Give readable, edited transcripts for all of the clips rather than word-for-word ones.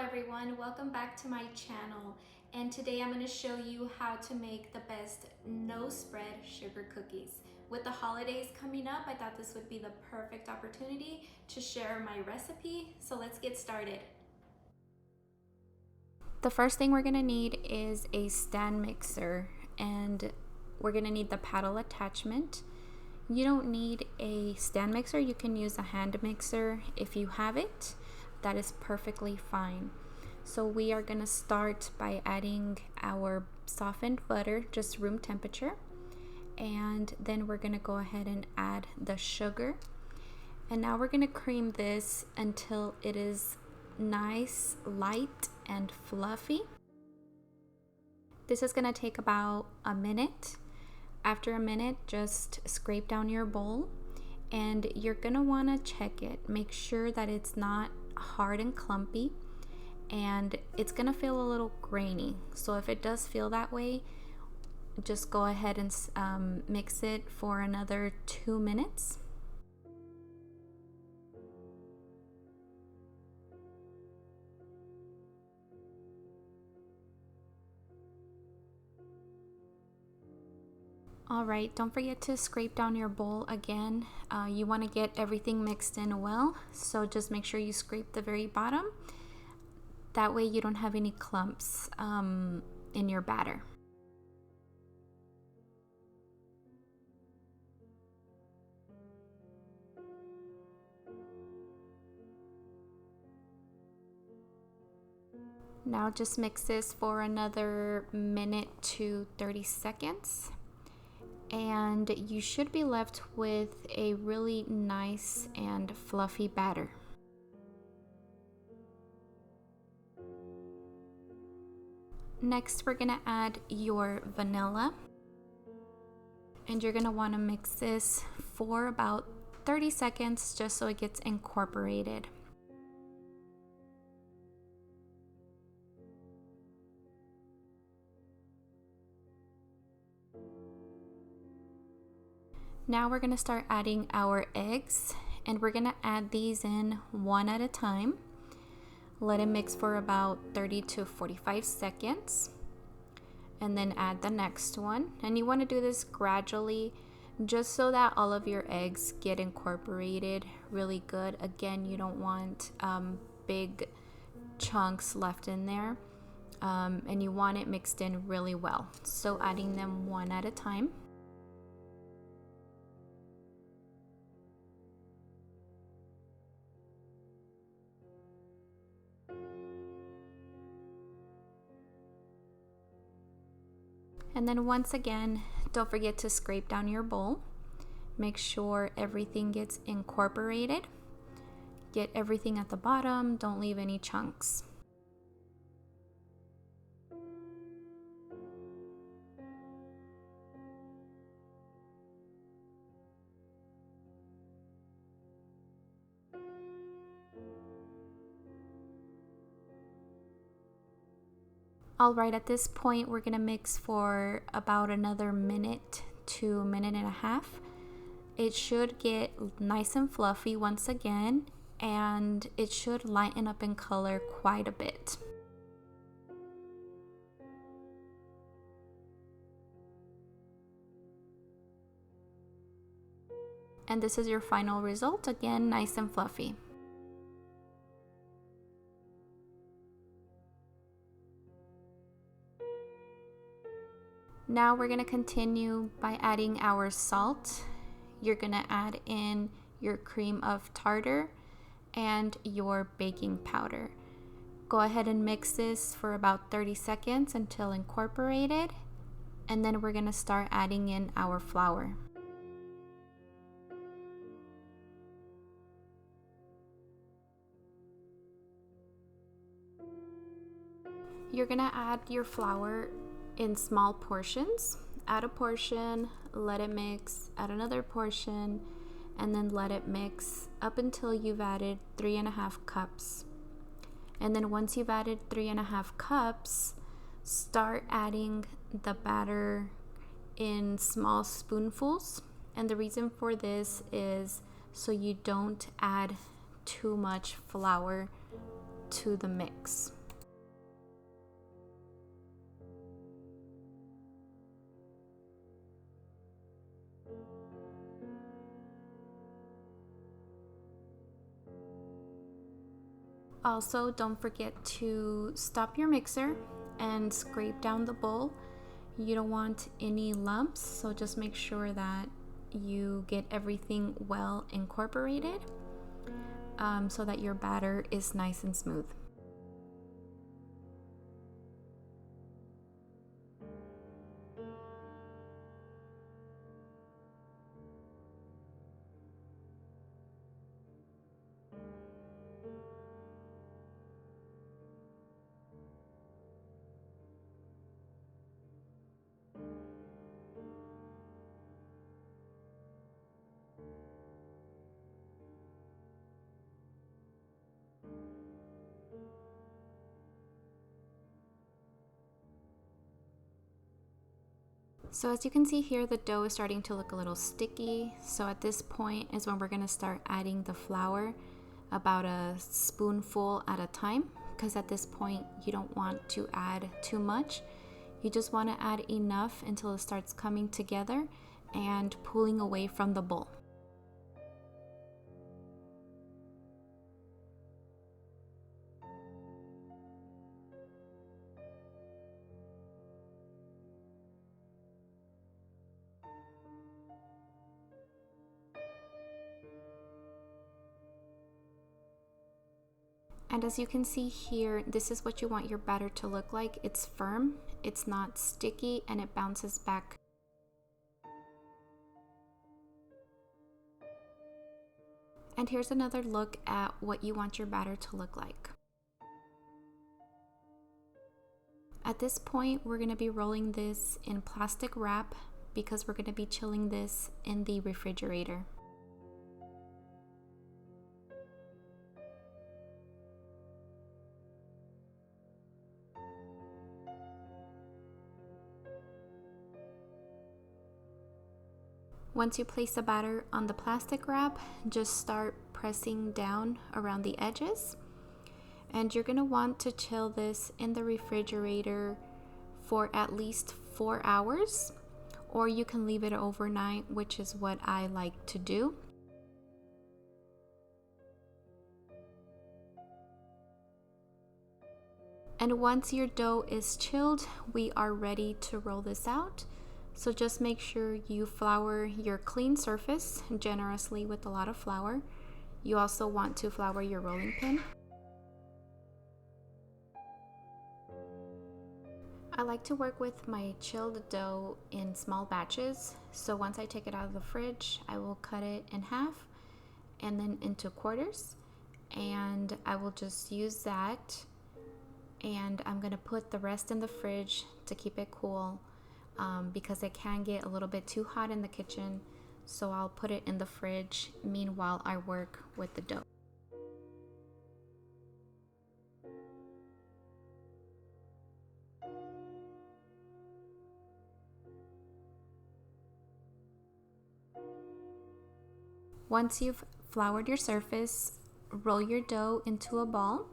everyone, welcome back to my channel, and today I'm going to show you how to make the best no spread sugar cookies. With the holidays coming up, I thought this would be the perfect opportunity to share my recipe, so let's get started. The first thing we're going to need is a stand mixer, and we're going to need the paddle attachment. You don't need a stand mixer, you can use a hand mixer if you have it. That is perfectly fine. So we are going to start by adding our softened butter, just room temperature, and then we're going to go ahead and add the sugar. And now we're going to cream this until it is nice, light, and fluffy. This is going to take about a minute. After a minute, just scrape down your bowl, and you're going to want to check it. Make sure that it's not hard and clumpy, and it's gonna feel a little grainy. So if it does feel that way, just go ahead and mix it for another 2 minutes. Alright, don't forget to scrape down your bowl again. You want to get everything mixed in well, so just make sure you scrape the very bottom. That way you don't have any clumps in your batter. Now just mix this for another minute to 30 seconds. And you should be left with a really nice and fluffy batter. Next, we're gonna add your vanilla, and you're gonna wanna mix this for about 30 seconds just so it gets incorporated. Now we're going to start adding our eggs, and we're going to add these in one at a time. Let it mix for about 30 to 45 seconds, and then add the next one. And you want to do this gradually, just so that all of your eggs get incorporated really good. Again, you don't want big chunks left in there, and you want it mixed in really well. So adding them one at a time. And then once again, don't forget to scrape down your bowl. Make sure everything gets incorporated. Get everything at the bottom, don't leave any chunks. Alright, at this point we're going to mix for about another minute to a minute and a half. It should get nice and fluffy once again, and it should lighten up in color quite a bit. And this is your final result, again nice and fluffy. Now we're going to continue by adding our salt. You're going to add in your cream of tartar and your baking powder. Go ahead and mix this for about 30 seconds until incorporated, and then we're going to start adding in our flour. You're going to add your flour in small portions. Add a portion, let it mix, add another portion, and then let it mix up until you've added 3.5 cups. And then once you've added 3.5 cups, start adding the batter in small spoonfuls. And the reason for this is so you don't add too much flour to the mix. Also, don't forget to stop your mixer and scrape down the bowl. You don't want any lumps, so just make sure that you get everything well incorporated so that your batter is nice and smooth. So as you can see here, the dough is starting to look a little sticky. So at this point is when we're going to start adding the flour, about a spoonful at a time, because at this point you don't want to add too much. You just want to add enough until it starts coming together and pulling away from the bowl. And as you can see here, this is what you want your batter to look like. It's firm, it's not sticky, and it bounces back. And here's another look at what you want your batter to look like. At this point, we're going to be rolling this in plastic wrap because we're going to be chilling this in the refrigerator. Once you place the batter on the plastic wrap, just start pressing down around the edges. And you're going to want to chill this in the refrigerator for at least 4 hours, or you can leave it overnight, which is what I like to do. And once your dough is chilled, we are ready to roll this out. So just make sure you flour your clean surface generously with a lot of flour. You also want to flour your rolling pin. I like to work with my chilled dough in small batches. So once I take it out of the fridge, I will cut it in half and then into quarters. And I will just use that. And I'm going to put the rest in the fridge to keep it cool. Because it can get a little bit too hot in the kitchen, so I'll put it in the fridge meanwhile I work with the dough. Once you've floured your surface, roll your dough into a ball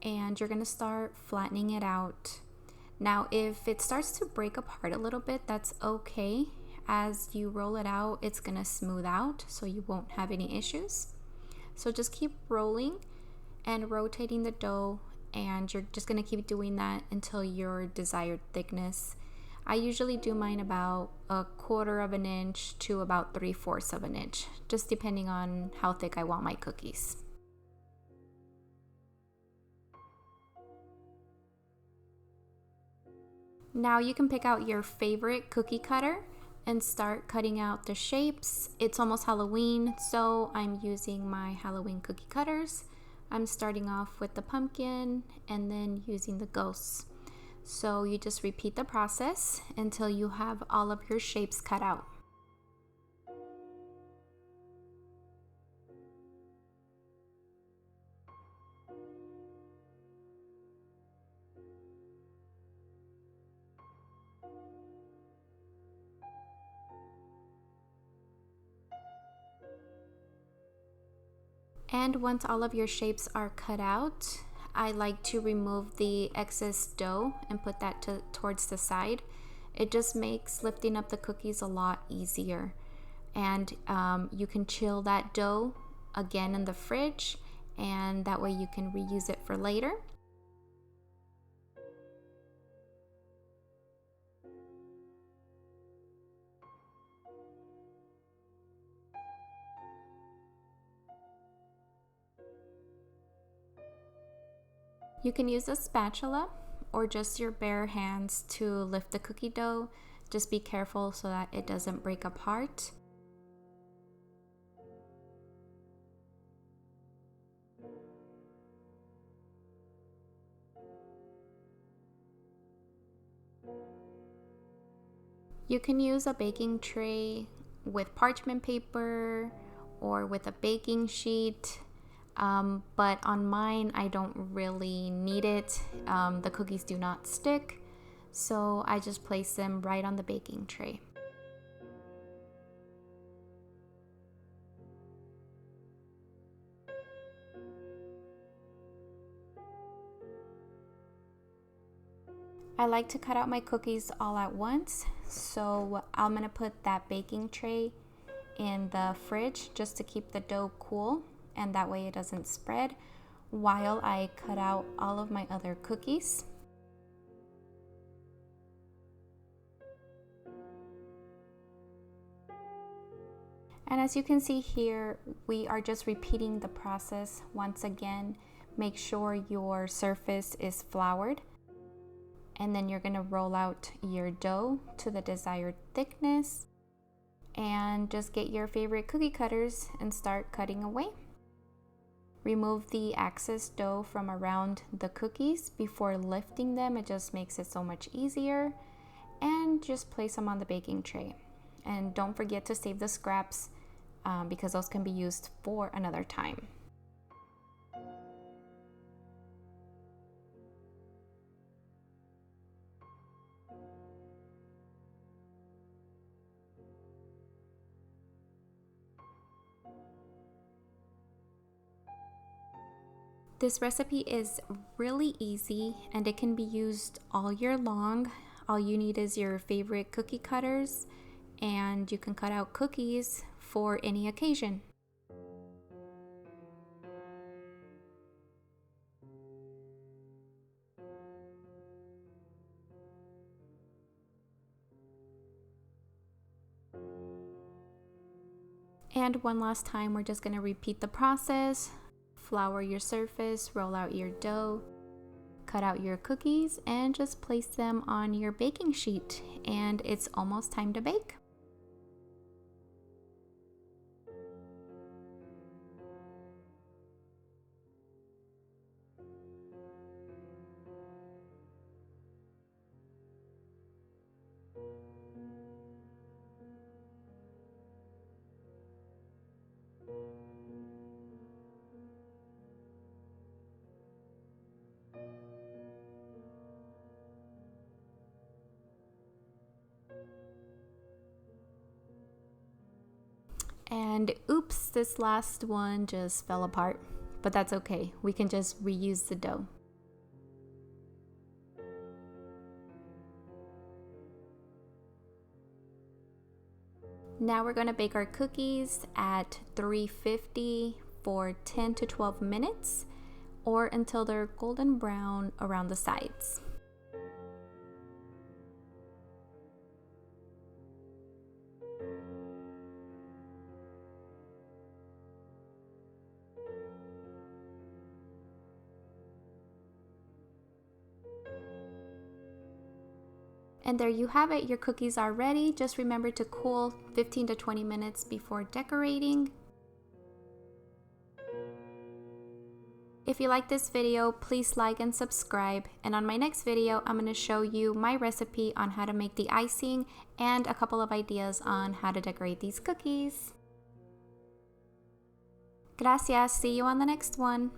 and you're going to start flattening it out. Now, if it starts to break apart a little bit, that's okay. As you roll it out, it's gonna smooth out, so you won't have any issues. So just keep rolling and rotating the dough, and you're just gonna keep doing that until your desired thickness. I usually do mine about 1/4 of an inch to about 3/4 of an inch, just depending on how thick I want my cookies. Now you can pick out your favorite cookie cutter and start cutting out the shapes. It's almost Halloween, so I'm using my Halloween cookie cutters. I'm starting off with the pumpkin and then using the ghosts. So you just repeat the process until you have all of your shapes cut out. And once all of your shapes are cut out, I like to remove the excess dough and put that towards the side. It just makes lifting up the cookies a lot easier. And you can chill that dough again in the fridge and that way you can reuse it for later. You can use a spatula or just your bare hands to lift the cookie dough. Just be careful so that it doesn't break apart. You can use a baking tray with parchment paper or with a baking sheet. But on mine, I don't really need it. The cookies do not stick, so I just place them right on the baking tray. I like to cut out my cookies all at once, so I'm gonna put that baking tray in the fridge just to keep the dough cool, and that way it doesn't spread while I cut out all of my other cookies. And as you can see here, we are just repeating the process once again. Make sure your surface is floured, and then you're gonna roll out your dough to the desired thickness, and just get your favorite cookie cutters and start cutting away. Remove the excess dough from around the cookies before lifting them. It just makes it so much easier. And just place them on the baking tray. And don't forget to save the scraps because those can be used for another time. This recipe is really easy and it can be used all year long. All you need is your favorite cookie cutters, and you can cut out cookies for any occasion. And one last time, we're just going to repeat the process. Flour your surface, roll out your dough, cut out your cookies, and just place them on your baking sheet. And it's almost time to bake. And oops, this last one just fell apart, but that's okay. We can just reuse the dough. Now we're going to bake our cookies at 350 for 10 to 12 minutes or until they're golden brown around the sides. And there you have it, your cookies are ready. Just remember to cool 15 to 20 minutes before decorating. If you like this video, please like and subscribe. And on my next video, I'm going to show you my recipe on how to make the icing and a couple of ideas on how to decorate these cookies. Gracias, see you on the next one.